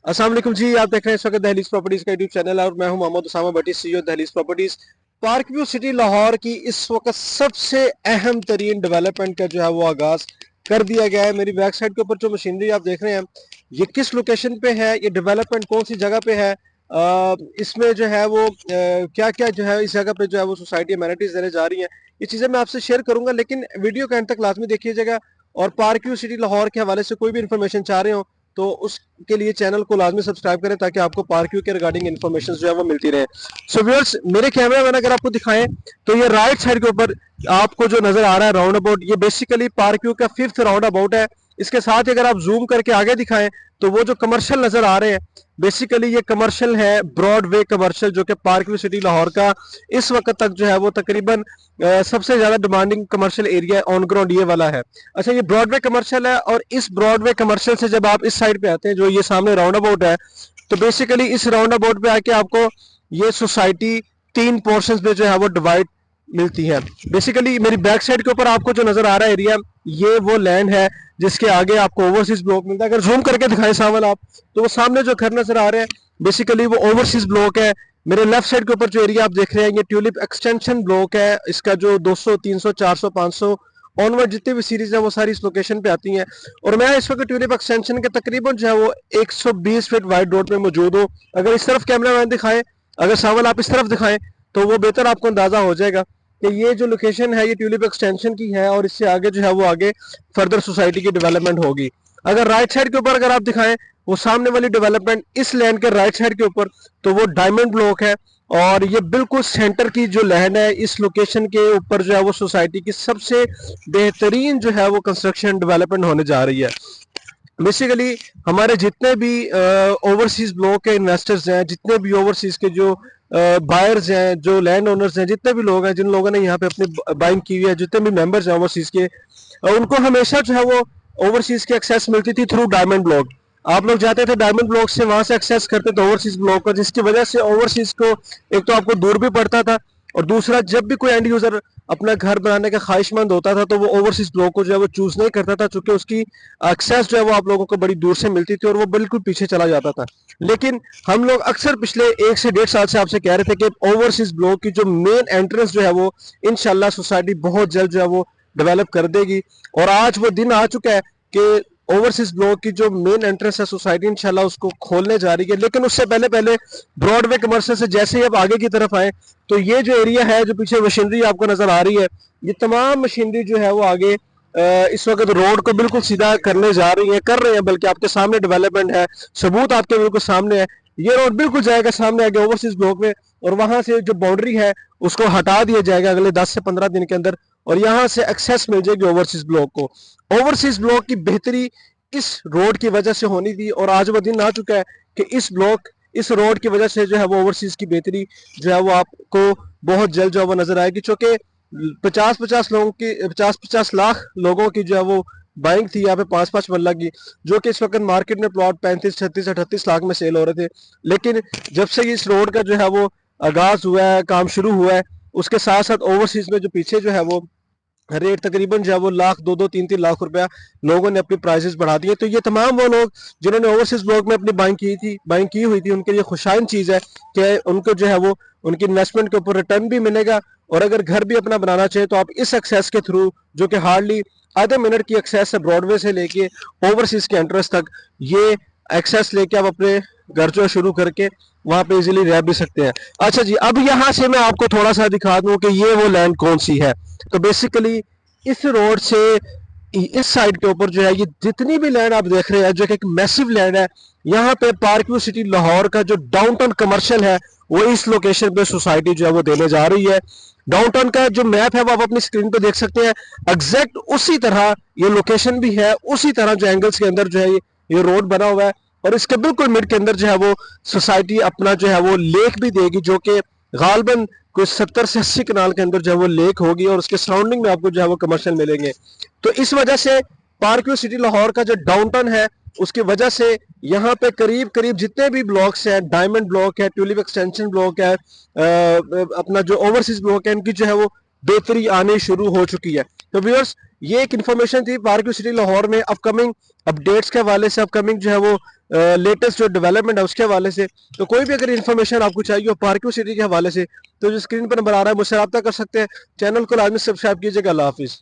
अस्सलाम वालेकुम जी। आप देख रहे हैं इस वक्त दहलीज प्रॉपर्टीज का यूट्यूब चैनल और मैं हूं मोहम्मद उसामा भट्टी, सीईओ दहलीज properties. Park view city Lahore की इस वक्त सबसे अहम तरीन डेवलपमेंट का जो है वो आगाज कर दिया गया है। मेरी बैक साइड के ऊपर जो मशीनरी आप देख रहे हैं, ये किस लोकेशन पे है, ये डेवलपमेंट कौन सी जगह पे है, इसमें जो है वो क्या क्या जो है इस जगह पे जो है वो सोसाइटी अमेनिटीज देने जा रही हैं, ये चीजें मैं आपसे शेयर करूंगा। लेकिन वीडियो के एंड तक लाजमी देखिएगा और पार्क व्यू सिटी लाहौर के हवाले से कोई भी इन्फॉर्मेशन चाह रहे हो तो उसके लिए चैनल को लाजमी सब्सक्राइब करें ताकि आपको पार्क व्यू के रिगार्डिंग इन्फॉर्मेशन जो है वो मिलती रहे। सो व्यूअर्स, मेरे कैमरा मैन अगर आपको दिखाएं तो ये राइट साइड के ऊपर आपको जो नजर आ रहा है राउंड अबाउट, ये बेसिकली पार्क व्यू का 5th राउंड अबाउट है। इसके साथ ही अगर आप जूम करके आगे दिखाएं तो वो जो कमर्शियल नजर आ रहे हैं, बेसिकली ये कमर्शियल है, ब्रॉडवे कमर्शियल, जो कि पार्क व्यू सिटी लाहौर का इस वक्त तक जो है वो तकरीबन सबसे ज्यादा demanding commercial area on ground ये वाला है। अच्छा, ये ब्रॉडवे कमर्शियल है और इस ब्रॉडवे कमर्शियल से जब आप इस साइड पे आते हैं, जो ये सामने राउंड अबाउट है, तो बेसिकली इस राउंड अबाउट पे आके आपको ये सोसाइटी 3 पोर्शंस में जो है वो डिवाइड मिलती है। बेसिकली मेरी बैक साइड के ऊपर आपको जो नजर आ रहा है एरिया, ये वो लैंड है जिसके आगे आपको ओवरसीज ब्लॉक मिलता है। अगर जूम करके दिखाएं सावल आप, तो वो सामने जो घर नजर आ रहे हैं बेसिकली वो ओवरसीज ब्लॉक है। मेरे लेफ्ट साइड के ऊपर जो एरिया आप देख रहे हैं, ये ट्यूलिप एक्सटेंशन ब्लॉक है। इसका जो 200, 300, 400, 500 ऑनवर्ड जितनी भी सीरीज है वो सारी इस लोकेशन पे आती हैं। और मैं इस वक्त ट्यूलिप एक्सटेंशन के तकरीबन जो है वो 120 फीट वाइड रोड पे मौजूद हूँ। अगर इस तरफ कैमरा मैन दिखाएं, अगर सावल आप इस तरफ दिखाएं, तो वो बेहतर आपको अंदाजा हो जाएगा कि ये जो लोकेशन है ये ट्यूलिप एक्सटेंशन की है और इससे आगे जो है वो आगे फर्दर सोसाइटी की डेवलपमेंट होगी। अगर राइट साइड के ऊपर अगर आप दिखाएं, वो सामने वाली डेवलपमेंट इस लैंड के राइट साइड के ऊपर, तो वो डायमंड ब्लॉक है और ये बिल्कुल सेंटर की जो लैंड है, इस लोकेशन के ऊपर जो है वो सोसाइटी की सबसे बेहतरीन जो है वो कंस्ट्रक्शन डेवलपमेंट होने जा रही है। बेसिकली हमारे जितने भी ओवरसीज ब्लॉक के इन्वेस्टर्स हैं, जितने भी ओवरसीज के जो बायर्स हैं, जो लैंड ओनर्स हैं, जितने भी लोग हैं जिन लोगों ने यहाँ पे अपनी बाइंग की हुई है, जितने भी मेंबर्स हैं ओवरसीज के, उनको हमेशा जो है वो ओवरसीज की एक्सेस मिलती थी थ्रू डायमंड ब्लॉक। आप लोग जाते थे डायमंड ब्लॉक से, वहां से एक्सेस करते थे ओवरसीज ब्लॉक को, जिसकी वजह से ओवरसीज को एक तो आपको दूर भी पड़ता था और दूसरा जब भी कोई एंड यूजर अपना घर बनाने का ख्वाहिशमंद होता था तो वो ओवरसीज ब्लॉक को जो है वो चूज नहीं करता था, चूंकि उसकी एक्सेस जो है वो आप लोगों को बड़ी दूर से मिलती थी और वो बिल्कुल पीछे चला जाता था। लेकिन हम लोग अक्सर पिछले 1 से 1.5 साल से आपसे कह रहे थे कि ओवरसीज ब्लॉक की जो मेन एंट्रेंस जो है वो इंशाल्लाह सोसाइटी बहुत जल्द जो है वो डेवलप कर देगी। और आज वो दिन आ चुका है कि ओवरसीज ब्लॉक की जो मेन एंट्रेंस है सोसाइटी इंशाल्लाह उसको खोलने जा रही है। लेकिन उससे पहले पहले ब्रॉडवे कमर्शियल से जैसे ही अब आगे की तरफ आए, तो ये जो एरिया है, जो पीछे मशीनरी आपको नजर आ रही है, ये तमाम मशीनरी जो है वो आगे इस वक्त रोड को बिल्कुल सीधा करने जा रही है, कर रहे हैं, बल्कि आपके सामने डेवलपमेंट है, सबूत आपके बिल्कुल सामने है। ये रोड बिल्कुल जाएगा सामने आगे ओवरसीज ब्लॉक में और वहां से जो बाउंड्री है उसको हटा दिया जाएगा अगले 10 से 15 दिन के अंदर और यहाँ से एक्सेस मिल जाएगी ओवरसीज ब्लॉक को। ओवरसीज ब्लॉक की बेहतरी इस रोड की वजह से होनी थी और आज वो दिन आ चुका है कि इस रोड की वजह से जो है वो ओवरसीज की बेहतरी जो है वो आपको बहुत जल्द जो है वो नजर आएगी। चूंकि 50-50 लाख लोगों की जो है वो बाइंग थी यहाँ पे 5-5 मरला की, जो कि इस वक्त मार्केट में प्लॉट 35-36 लाख में सेल हो रहे थे। लेकिन जब से इस रोड का जो है वो आगाज हुआ है, काम शुरू हुआ है, उसके साथ साथ ओवरसीज में जो पीछे जो है वो रेट तकरीबन जो है वो लाख 2-2, 3-3 लाख रुपया लोगों ने अपनी प्राइसेस बढ़ा दिए। तो ये तमाम वो लोग जिन्होंने ओवरसीज ब्लॉक में अपनी बाइंग की हुई थी, उनके लिए खुशाइन चीज है कि उनको जो है वो उनकी इन्वेस्टमेंट के ऊपर रिटर्न भी मिलेगा। और अगर घर भी अपना बनाना चाहे तो आप इस एक्सेस के थ्रू, जो कि हार्डली आधे मिनट की एक्सेस है ब्रॉडवे से लेके ओवरसीज के एंट्रेंस तक, ये एक्सेस लेके आप अपने घर जो शुरू करके वहां पे इजीली रह भी सकते हैं। अच्छा जी, अब यहाँ से मैं आपको थोड़ा सा दिखा दूं कि ये वो लैंड कौन सी है। तो बेसिकली इस रोड से इस साइड के ऊपर जो है ये जितनी भी लैंड आप देख रहे हैं, जो कि एक मैसिव लैंड है, यहाँ पे पार्क व्यू सिटी लाहौर का जो डाउनटाउन कमर्शियल है वो इस लोकेशन पे सोसाइटी जो है वो देने जा रही है। डाउनटाउन का जो मैप है वो आप अपनी स्क्रीन पे देख सकते हैं। एग्जैक्ट उसी तरह ये लोकेशन भी है, उसी तरह जो एंगल्स के अंदर जो है ये रोड बना हुआ है और इसके बिल्कुल मिड के अंदर जो है वो सोसाइटी अपना जो है वो लेक भी देगी, जो कि गालबन कोई 70 से 80 कनाल के अंदर जो है वो लेक होगी और उसके सराउंडिंग में आपको जो है वो कमर्शियल मिलेंगे। तो इस वजह से पार्क व्यू सिटी लाहौर का जो डाउनटाउन है उसकी वजह से यहाँ पे करीब करीब जितने भी ब्लॉक्स हैं, डायमंड ब्लॉक है, ट्यूलिप एक्सटेंशन ब्लॉक है, अपना जो ओवरसीज ब्लॉक है, इनकी जो है वो बेहतरी आनी शुरू हो चुकी है। तो व्यूअर्स, ये एक इन्फॉर्मेशन थी पार्क व्यू सिटी लाहौर में अपकमिंग अपडेट्स के हवाले से, अपकमिंग जो है वो लेटेस्ट जो डेवलपमेंट है उसके हवाले से। तो कोई भी अगर इन्फॉर्मेशन आपको चाहिए हो पार्क व्यू सिटी के हवाले से तो जो स्क्रीन पर नंबर आ रहा है मुझसे रब्ता कर सकते हैं। चैनल को लाजमी सब्सक्राइब कीजिएगा। अल्लाह हाफिज़।